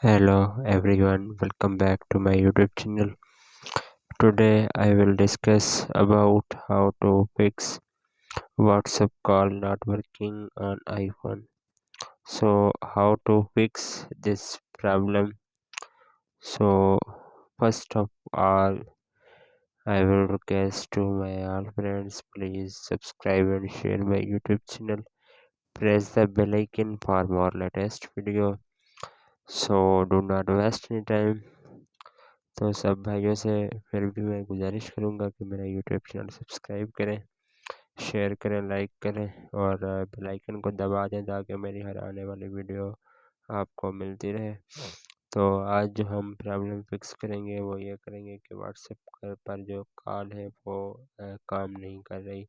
Hello everyone, welcome back to my YouTube channel. Today I will discuss about how to fix WhatsApp call not working on iPhone. So how to fix this problem? So first of all, I will request to my all friends, please subscribe and share my YouTube channel. Press the bell icon for more latest video. So do not waste any time. तो सब भाइयों से फिर भी मैं गुजारिश करूँगा कि मेरा यूट्यूब चैनल सब्सक्राइब करें, शेयर करें, लाइक करें और बेल आइकन को दबा दें ताकि मेरी हर आने वाली वीडियो आपको मिलती रहे। तो आज जो हम प्रॉब्लम फिक्स करेंगे वो ये करेंगे कि व्हाट्सएप पर जो कॉल है वो काम नहीं कर रही।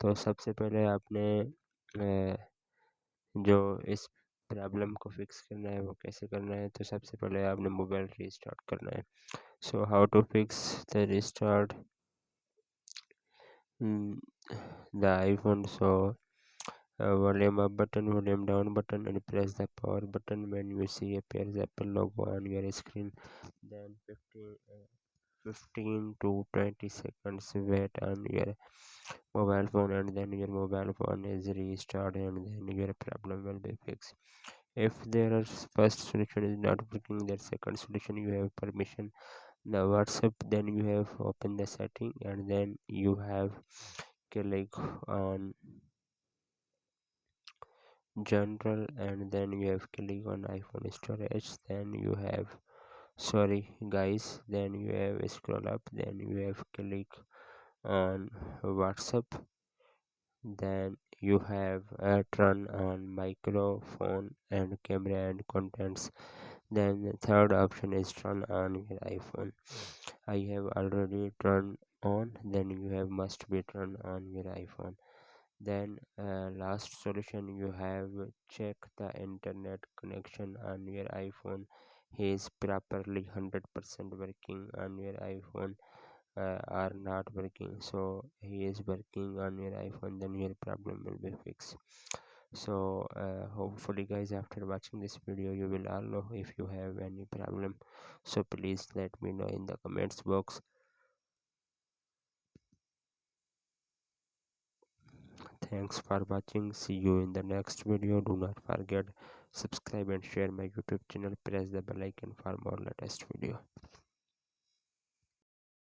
तो सबसे पहले आपने जो इस प्रॉब्लम को फिक्स करना है वो कैसे करना है, तो सबसे पहले आपने मोबाइल रीस्टार्ट करना है। So how to fix the restart the iPhone? So volume up button, volume down button, and press the power button when you see appears Apple logo on your screen. Then 15 to 20 seconds wait on your mobile phone, and then your mobile phone is restarted, and then your problem will be fixed. If their first solution is not working, their second solution you have permission the WhatsApp, then you have open the setting and then you have click on general and then you have click on iPhone storage, then you have sorry guys, then you have scroll up, then you have click on WhatsApp, then you have turn on microphone and camera and contents, then the third option is turn on your iPhone. I have already turned on, then you have must be turned on your iPhone. Then last solution, you have check the internet connection on your iPhone is properly 100% working on your iPhone are not working. So he is working on your iPhone, then your problem will be fixed. So hopefully guys, after watching this video you will all know if you have any problem. So please let me know in the comments box. Thanks for watching. See you in the next video. Do not forget subscribe and share my YouTube channel. Press the bell icon for more latest video.